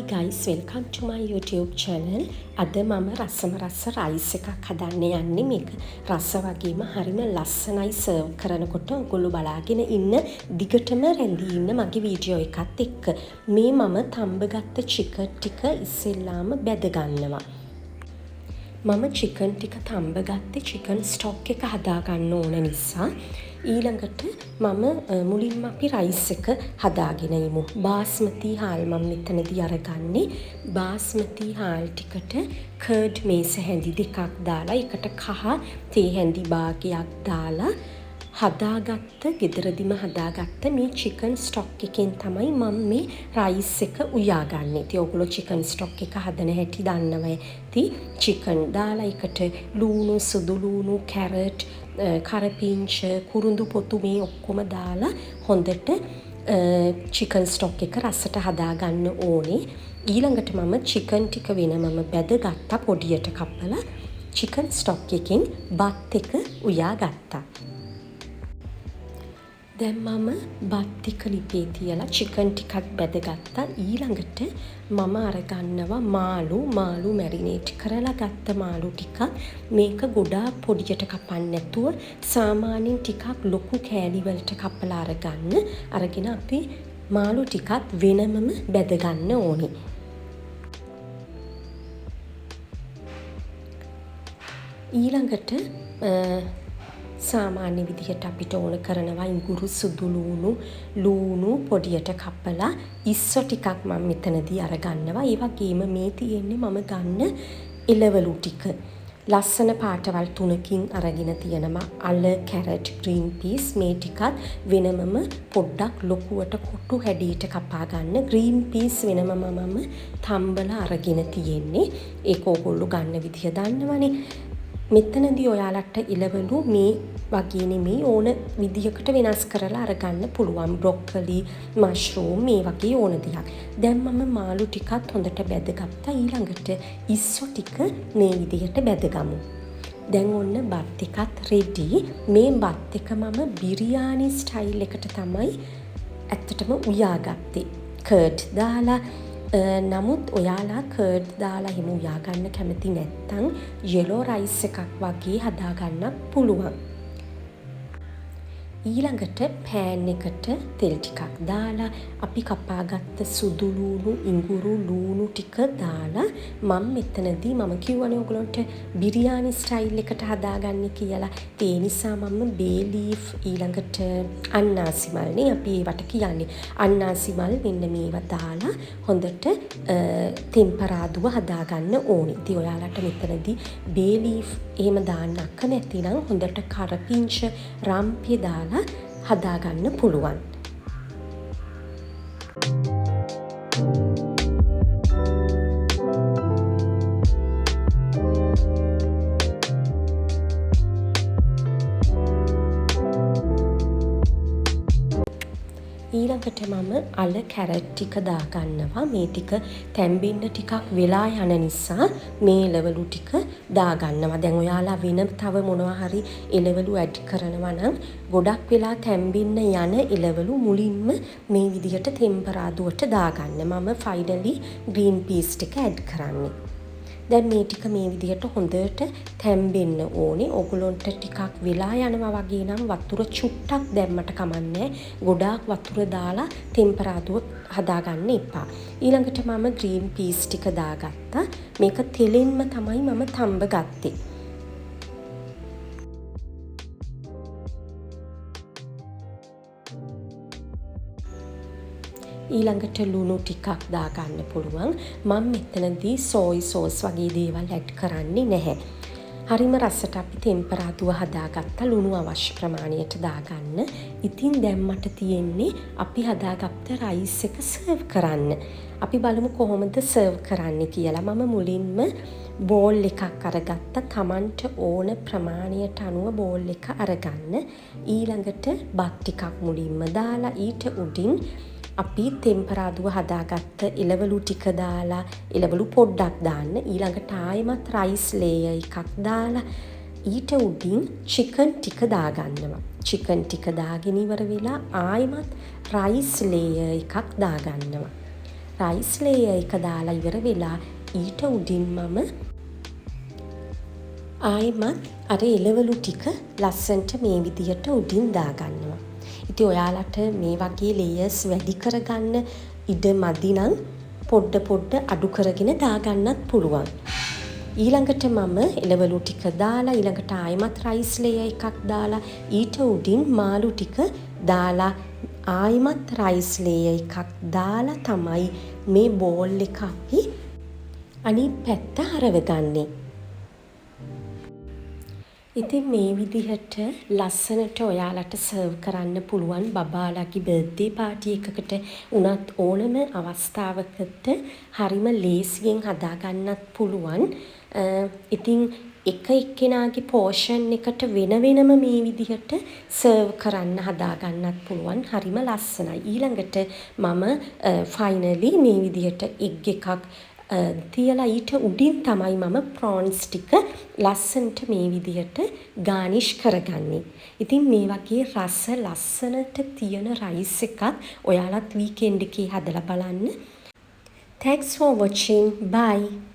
guys, welcome to my YouTube channel. අද මම රසම රස රයිස් එකක් හදන්න යන්නේ. මේක රස වගේම හරිම ලස්සනයි සර්ව් කරනකොට ඔයගොල්ලෝ බලාගෙන ඉන්න දිගටම රැඳී ඉන්න මගේ වීඩියෝ එකත් එක්ක. මේ මම තඹගත්ත චිකන් ටික ඉස්සෙල්ලාම බැද ගන්නවා. මම චිකන් ටික තඹගත්තේ චිකන් ස්ටොක් එක හදා ගන්න ඕන නිසා. ඊළඟට මම මුලින්ම අපි රයිස් එක හදාගෙන ඉමු. බාස්මති හාල් මම මෙතනදී අරගන්නේ. බාස්මති හාල් ටිකට කර්ඩ් මේස හැඳි දෙකක් දාලා එකට කහ තේ හැඳි භාගයක් දාලා හදාගත්ත ගෙදරදිම හදාගත්ත මේ චිකන් ස්ටොක් එකෙන් තමයි මම මේ රයිස් එක උයාගන්නේ. ඉතින් ඔයගොල්ලෝ චිකන් ස්ටොක් එක හදන හැටි දන්නවා ඇති. චිකන් දාලා එකට ලූණු, සුදු ලූණු, කැරට්, කරපිංච, කුරුඳු පොතු මේ ඔක්කොම දාලා හොඳට චිකන් ස්ටොක් එක රසට හදාගන්න ඕනේ. ඊළඟට මම චිකන් ටික වෙනමම බැදගත්තා පොඩියට කපලා. චිකන් ස්ටොක් එකෙන් බත් එක උයාගත්තා. දැන් මම බත් ටික ලිපේ තියලා චිකන් ටිකක් බැදගත්තා. ඊළඟට මම අරගන්නවා මාළු මැරිනේට් කරලා ගත්ත මාළු ටිකක්. මේක ගොඩාක් පොඩියට කපන්න නැතුව සාමාන්‍යයෙන් ටිකක් ලොකු කෑලි වලට කපලා අරගන්න. අරගෙන අපි මාළු ටිකත් වෙනමම බැද ගන්න ඕනේ. ඊළඟට සාමාන්‍ය විදිහට අපිට ඕන කරනවා ඉඟුරු, සුදු ලූණු පොඩියට කපලා ඉස්සෝ ටිකක් මම මෙතනදී අරගන්නවා. ඒ වගේම මේ තියෙන්නේ මම ගන්න එළවලු ටික. ලස්සන පාටවල් 3කින් අරගෙන තියෙනවා. අල, කැරට්, ග්‍රීන් පීස් මේ ටිකත් වෙනමම පොඩ්ඩක් ලොකුවට කොටු හැඩයට කපා ගන්න. ග්‍රීන් පීස් වෙනමම මම තම්බලා අරගෙන තියෙන්නේ. ඒක ඕගොල්ලෝ ගන්න විදිහ දන්නවනේ. මෙතනදී ඔයාලට එළවලු මේ වගේ නෙමෙයි ඕන විදිහකට වෙනස් කරලා අරගන්න පුළුවන්. බ්‍රොක්කලි, මෂ්රූම් මේ වගේ ඕන දෙයක්. දැන් මම මාළු ටිකත් හොඳට බැදගත්තා. ඊළඟට ඉස්සෝ ටික මේ විදිහට බැදගමු. දැන් ඔන්න බත් එකත් රෙඩි. මේ බත් එක මම බිරියානි ස්ටයිල් එකට තමයි ඇත්තටම උයාගත්තේ. කර්ඩ් දාලා නමුත් ඔයාලා කර්ඩ් දාලා එහෙම උයාගන්න කැමති නැත්නම් යෙලෝ රයිස් එකක් වගේ හදාගන්න පුළුවන්. ඊළඟට පෑන් එකට තෙල් ටිකක් දාලා අපි කපාගත්ත සුදු ලූණු, ඉඟුරු, ලූණු ටික දාලා මම මෙතනදී මම කිව්වනේ ඔයගලන්ට බිරියානි ස්ටයිල් එකට හදාගන්න කියලා. ඒ නිසා මම බේ ලීෆ් ඊළඟට අන්නාසි මල් නේ අපි ඒවට කියන්නේ. අන්නාසි මල් මෙන්න මේවා දාලා හොඳට ටෙම්පරාදුව හදාගන්න ඕනේ. ඉතින් ඔයාලට මෙතනදී බේ ලීෆ් එහෙම දාන්න අක්ක නැතිනම් හොඳට කරපිංච, රම්පිය දාලා හදාගන්න පුළුවන්. ඊළඟට මම අල, කැරට් ටික දාගන්නවා. මේ ටික තැම්බෙන්න ටිකක් වෙලා යන නිසා මේ එළවලු ටික දාගන්නවා. දැන් ඔයාලා වෙන තව මොනවා හරි එළවලු ඇඩ් කරනවා නම් ගොඩක් වෙලා තැම්බෙන්න යන එළවලු මුලින්ම මේ විදිහට ටෙම්පරාදුවට දාගන්න. මම ෆයිනලි ග්‍රීන් පීස් ටික ඇඩ් කරන්නේ. දැන් මේ ටික මේ විදිහට හොඳට තැම්බෙන්න ඕනේ. ඔයගොල්ලන්ට ටිකක් වෙලා යනවා වගේ නම් වතුර චුට්ටක් දැම්මට කමන්නේ. ගොඩාක් වතුර දාලා ටෙම්පරාදුව හදාගන්න එපා. ඊළඟට මම ග්‍රීන් පීස් ටික දාගත්තා. මේක තෙලෙන්ම තමයි මම තඹ ගත්තේ. ඊළඟට ලුණු ටිකක් දාගන්න පුළුවන්. මම මෙතනදී සෝයි සෝස් වගේ දේවල් ඇඩ් කරන්නේ නැහැ. හරිම රසට අපි ටෙම්පරාදුව හදාගත්ත ලුණු අවශ්‍ය ප්‍රමාණයට දාගන්න. ඉතින් දැන් මට තියෙන්නේ අපි හදාගත්ත රයිස් එක සර්ව් කරන්න. අපි බලමු කොහොමද සර්ව් කරන්න කියලා. මම මුලින්ම බෝල් එකක් අරගත්ත. තමන්ට ඕන ප්‍රමාණයට අනුව බෝල් එක අරගන්න. ඊළඟට බත් ටිකක් මුලින්ම දාලා ඊට උඩින් අපි ටෙම්පරාදුව හදාගත්ත එළවලු ටික දාලා එළවලු පොඩ්ඩක් දාන්න. ඊළඟට ආයෙමත් රයිස් ලේයර් එකක් දාලා ඊට උඩින් චිකන් ටික දාගන්නවා. චිකන් ටික දාගෙන ඉවර වෙලා ආයෙමත් රයිස් ලේයර් එකක් දාගන්නවා. රයිස් ලේයර් එක දාලා ඉවර වෙලා ඊට උඩින් මම ආයෙමත් අර එළවලු ටික ලස්සන්ට මේ විදියට උඩින් දාගන්නවා. ඉතින් ඔයාලට මේ වගේ ලේයර්ස් වැඩි කරගන්න ඉඩ මදි නම් පොඩ්ඩ අඩු කරගෙන දාගන්නත් පුළුවන්. ඊළඟට මම එළවලු ටික දාලා ඊළඟට ආයෙමත් රයිස් ලේයර් එකක් දාලා ඊට උඩින් මාළු ටික දාලා ආයෙමත් රයිස් ලේයර් එකක් දාලා තමයි මේ බෝල් එක අපි අනිත් පැත්ත හරවගන්නේ. ඉතින් මේ විදිහට ලස්සනට ඔයාලට සර්ව් කරන්න පුළුවන් බබාලාගේ බර්ත්ඩේ පාටි එකකට උනත් ඕනම අවස්ථාවකට හරිම ලේසියෙන් හදාගන්නත් පුළුවන්. ඉතින් එක එක්කෙනාගේ පෝෂන් එකට වෙන වෙනම මේ විදිහට සර්ව් කරන්න හදාගන්නත් පුළුවන්. හරිම ලස්සනයි. ඊළඟට මම ෆයිනලි මේ විදිහට එග් එකක් තියලා ඊට උඩින් තමයි මම ප්‍රෝන්ස් ටික ලස්සනට මේ විදිහට ගානිෂ් කරගන්නේ. ඉතින් මේ වගේ රස ලස්සනට තියෙන රයිස් එකක් ඔයාලත් වීකෙන්ඩ් එකේ හදලා බලන්න. Thanks for watching. Bye.